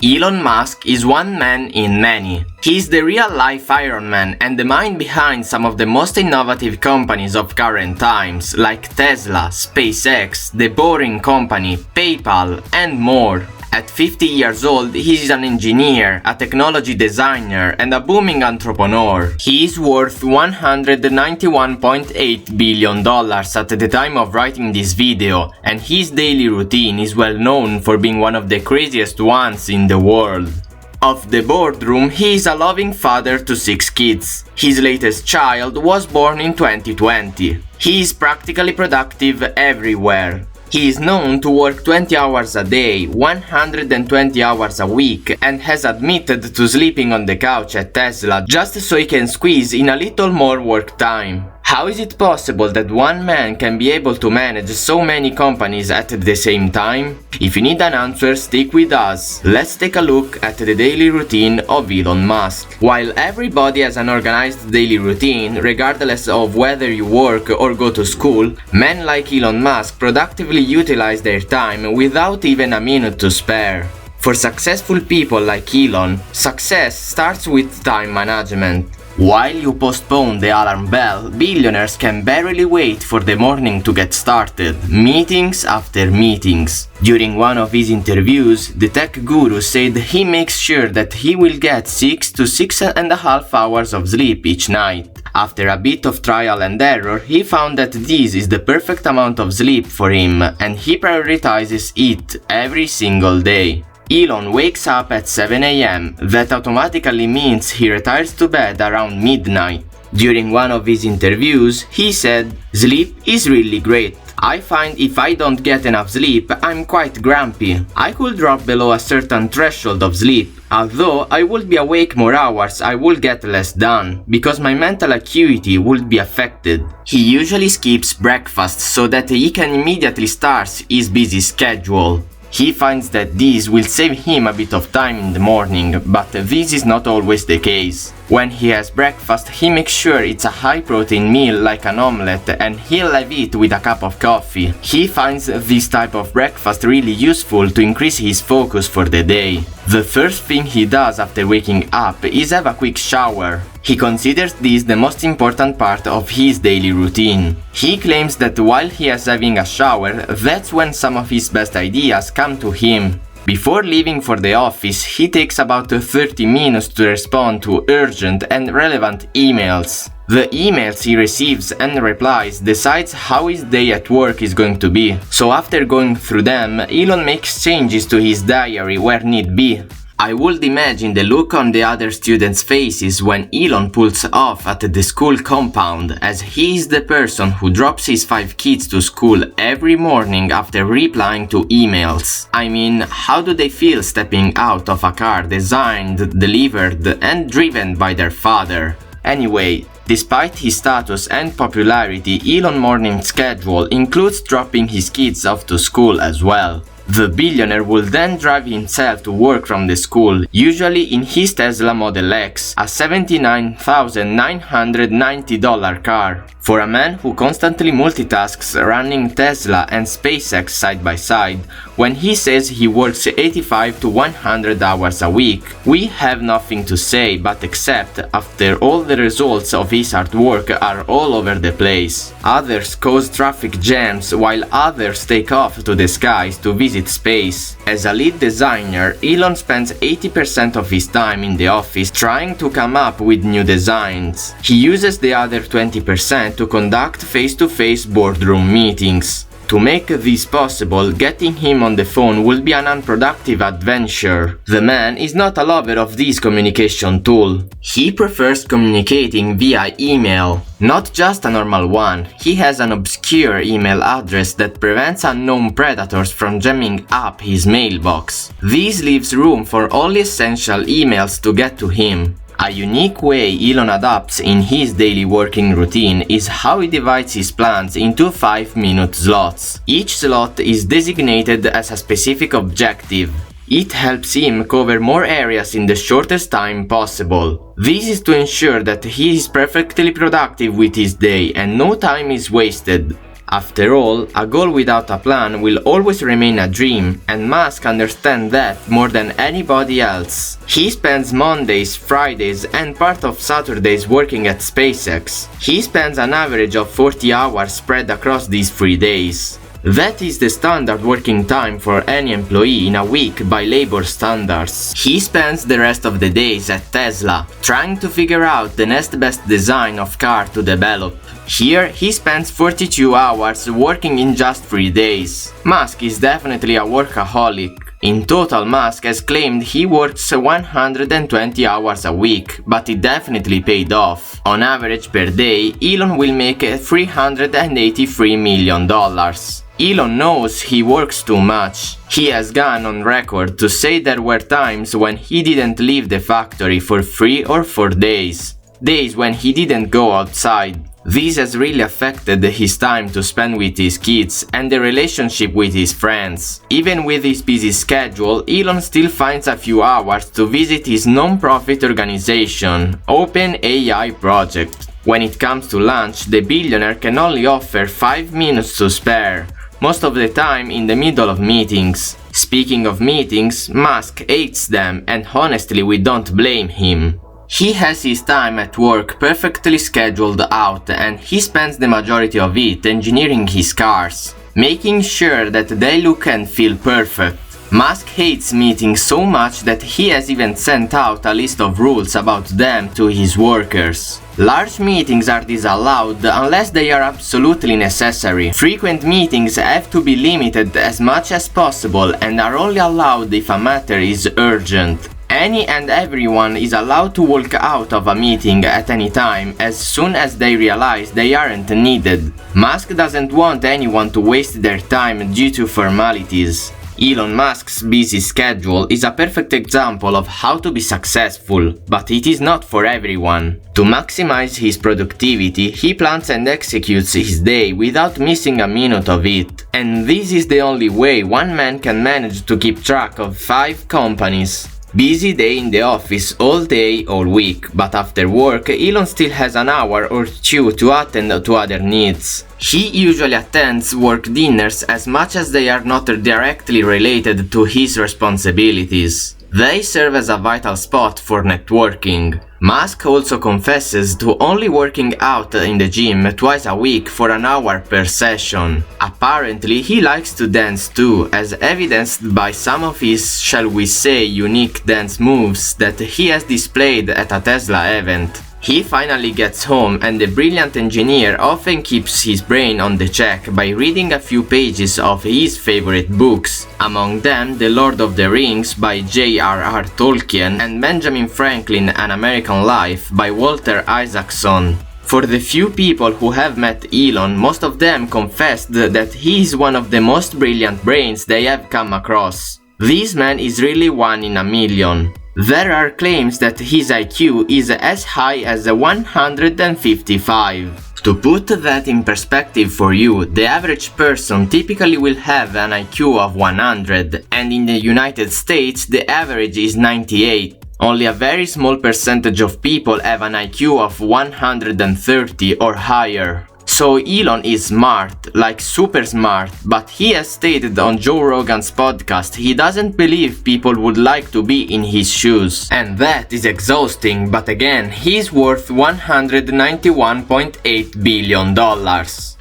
Elon Musk is one man in many. He's the real-life Iron Man and the mind behind some of the most innovative companies of current times, like Tesla, SpaceX, The Boring Company, PayPal, and more. At 50 years old, he is an engineer, a technology designer, and a booming entrepreneur. He is worth $191.8 billion at the time of writing this video, and his daily routine is well known for being one of the craziest ones in the world. Of the boardroom, he is a loving father to 6 kids. His latest child was born in 2020. He is practically productive everywhere. He is known to work 20 hours a day, 120 hours a week, and has admitted to sleeping on the couch at Tesla just so he can squeeze in a little more work time. How is it possible that one man can be able to manage so many companies at the same time? If you need an answer, stick with us. Let's take a look at the daily routine of Elon Musk. While everybody has an organized daily routine, regardless of whether you work or go to school, men like Elon Musk productively utilize their time without even a minute to spare. For successful people like Elon, success starts with time management. While you postpone the alarm bell, billionaires can barely wait for the morning to get started, meetings after meetings. During one of his interviews, the tech guru said he makes sure that he will get 6 to 6.5 hours of sleep each night. After a bit of trial and error, he found that this is the perfect amount of sleep for him, and he prioritizes it every single day. Elon wakes up at 7 a.m. That automatically means he retires to bed around midnight. During one of his interviews, he said, "Sleep is really great. I find if I don't get enough sleep, I'm quite grumpy. I could drop below a certain threshold of sleep. Although I would be awake more hours, I would get less done, because my mental acuity would be affected." He usually skips breakfast so that he can immediately start his busy schedule. He finds that this will save him a bit of time in the morning, but this is not always the case. When he has breakfast, he makes sure it's a high-protein meal like an omelette, and he'll have it with a cup of coffee. He finds this type of breakfast really useful to increase his focus for the day. The first thing he does after waking up is have a quick shower. He considers this the most important part of his daily routine. He claims that while he is having a shower, that's when some of his best ideas come to him. Before leaving for the office, he takes about 30 minutes to respond to urgent and relevant emails. The emails he receives and replies decides how his day at work is going to be. So after going through them, Elon makes changes to his diary where need be. I would imagine the look on the other students' faces when Elon pulls off at the school compound, as he is the person who drops his 5 kids to school every morning after replying to emails. I mean, how do they feel stepping out of a car designed, delivered, and driven by their father? Anyway, despite his status and popularity, Elon's morning schedule includes dropping his kids off to school as well. The billionaire will then drive himself to work from the school, usually in his Tesla Model X, a $79,990 car. For a man who constantly multitasks running Tesla and SpaceX side by side, when he says he works 85 to 100 hours a week, we have nothing to say but accept after all the results of his hard work are all over the place. Others cause traffic jams while others take off to the skies to visit space. As a lead designer, Elon spends 80% of his time in the office trying to come up with new designs. He uses the other 20% to conduct face-to-face boardroom meetings. To make this possible, getting him on the phone will be an unproductive adventure. The man is not a lover of this communication tool. He prefers communicating via email. Not just a normal one, he has an obscure email address that prevents unknown predators from jamming up his mailbox. This leaves room for only essential emails to get to him. A unique way Elon adapts in his daily working routine is how he divides his plans into 5-minute slots. Each slot is designated as a specific objective. It helps him cover more areas in the shortest time possible. This is to ensure that he is perfectly productive with his day and no time is wasted. After all, a goal without a plan will always remain a dream, and Musk understands that more than anybody else. He spends Mondays, Fridays, and part of Saturdays working at SpaceX. He spends an average of 40 hours spread across these 3 days. That is the standard working time for any employee in a week by labor standards. He spends the rest of the days at Tesla, trying to figure out the next best design of car to develop. Here, he spends 42 hours working in just 3 days. Musk is definitely a workaholic. In total, Musk has claimed he works 120 hours a week, but it definitely paid off. On average per day, Elon will make $383 million. Elon knows he works too much. He has gone on record to say there were times when he didn't leave the factory for 3 or 4 days. Days when he didn't go outside. This has really affected his time to spend with his kids and the relationship with his friends. Even with his busy schedule, Elon still finds a few hours to visit his non-profit organization, OpenAI Project. When it comes to lunch, the billionaire can only offer 5 minutes to spare, most of the time in the middle of meetings. Speaking of meetings, Musk hates them, and honestly we don't blame him. He has his time at work perfectly scheduled out, and he spends the majority of it engineering his cars, making sure that they look and feel perfect. Musk hates meetings so much that he has even sent out a list of rules about them to his workers. Large meetings are disallowed unless they are absolutely necessary. Frequent meetings have to be limited as much as possible and are only allowed if a matter is urgent. Any and everyone is allowed to walk out of a meeting at any time as soon as they realize they aren't needed. Musk doesn't want anyone to waste their time due to formalities. Elon Musk's busy schedule is a perfect example of how to be successful, but it is not for everyone. To maximize his productivity, he plans and executes his day without missing a minute of it. And this is the only way one man can manage to keep track of 5 companies. Busy day in the office all day, all week, but after work, Elon still has an hour or 2 to attend to other needs. He usually attends work dinners as much as they are not directly related to his responsibilities. They serve as a vital spot for networking. Musk also confesses to only working out in the gym twice a week for an hour per session. Apparently, he likes to dance too, as evidenced by some of his, shall we say, unique dance moves that he has displayed at a Tesla event. He finally gets home, and the brilliant engineer often keeps his brain on the check by reading a few pages of his favorite books, among them The Lord of the Rings by J.R.R. Tolkien and Benjamin Franklin: An American Life by Walter Isaacson. For the few people who have met Elon, most of them confessed that he is one of the most brilliant brains they have come across. This man is really one in a million. There are claims that his IQ is as high as 155. To put that in perspective for you, the average person typically will have an IQ of 100, and in the United States the average is 98. Only a very small percentage of people have an IQ of 130 or higher. So Elon is smart, like super smart, but he has stated on Joe Rogan's podcast he doesn't believe people would like to be in his shoes. And that is exhausting, but again, he's worth $191.8 billion.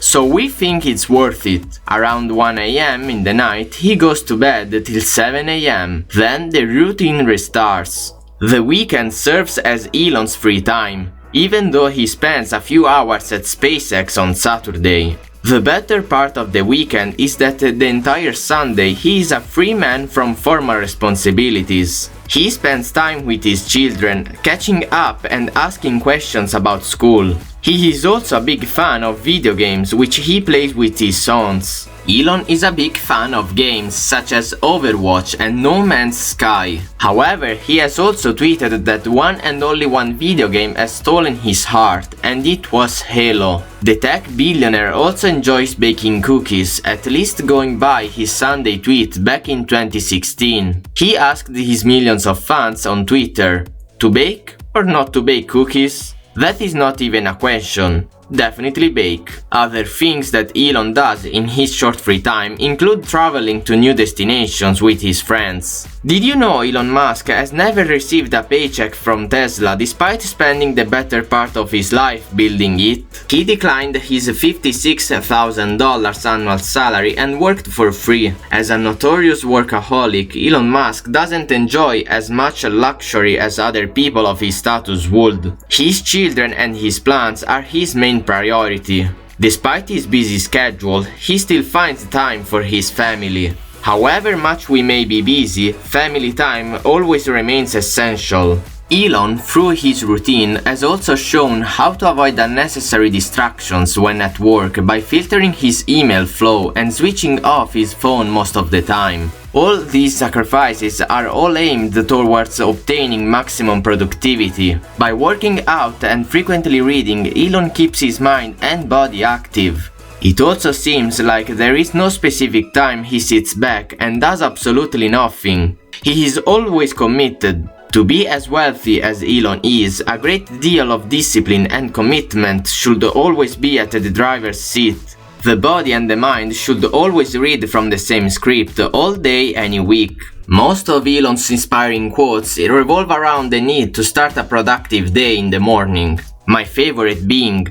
So we think it's worth it. Around 1 AM in the night, he goes to bed till 7 AM. Then the routine restarts. The weekend serves as Elon's free time, even though he spends a few hours at SpaceX on Saturday. The better part of the weekend is that the entire Sunday he is a free man from formal responsibilities. He spends time with his children, catching up and asking questions about school. He is also a big fan of video games, which he plays with his sons. Elon is a big fan of games such as Overwatch and No Man's Sky. However, he has also tweeted that one and only one video game has stolen his heart, and it was Halo. The tech billionaire also enjoys baking cookies, at least going by his Sunday tweet back in 2016. He asked his millions of fans on Twitter, to bake or not to bake cookies? That is not even a question. definitely bake. Other things that Elon does in his short free time include traveling to new destinations with his friends. Did you know Elon Musk has never received a paycheck from Tesla despite spending the better part of his life building it? He declined his $56,000 annual salary and worked for free. As a notorious workaholic, Elon Musk doesn't enjoy as much luxury as other people of his status would. His children and his plans are his main priority. Despite his busy schedule, he still finds time for his family. However much we may be busy, family time always remains essential. Elon, through his routine, has also shown how to avoid unnecessary distractions when at work by filtering his email flow and switching off his phone most of the time. All these sacrifices are all aimed towards obtaining maximum productivity. By working out and frequently reading, Elon keeps his mind and body active. It also seems like there is no specific time he sits back and does absolutely nothing. He is always committed. To be as wealthy as Elon is, a great deal of discipline and commitment should always be at the driver's seat. The body and the mind should always read from the same script all day, any week. Most of Elon's inspiring quotes revolve around the need to start a productive day in the morning. My favorite being,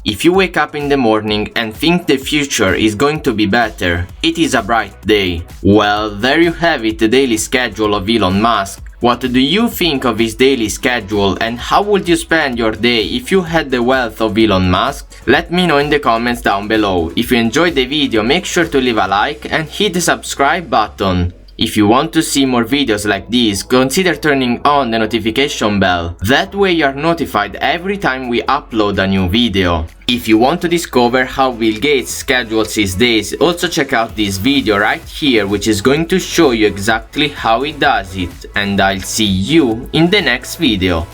"If you wake up in the morning and think the future is going to be better, it is a bright day." Well, there you have it, the daily schedule of Elon Musk. What do you think of his daily schedule, and how would you spend your day if you had the wealth of Elon Musk? Let me know in the comments down below. If you enjoyed the video, make sure to leave a like and hit the subscribe button. If you want to see more videos like these, consider turning on the notification bell. That way you are notified every time we upload a new video. If you want to discover how Bill Gates schedules his days, also check out this video right here, which is going to show you exactly how he does it. And I'll see you in the next video.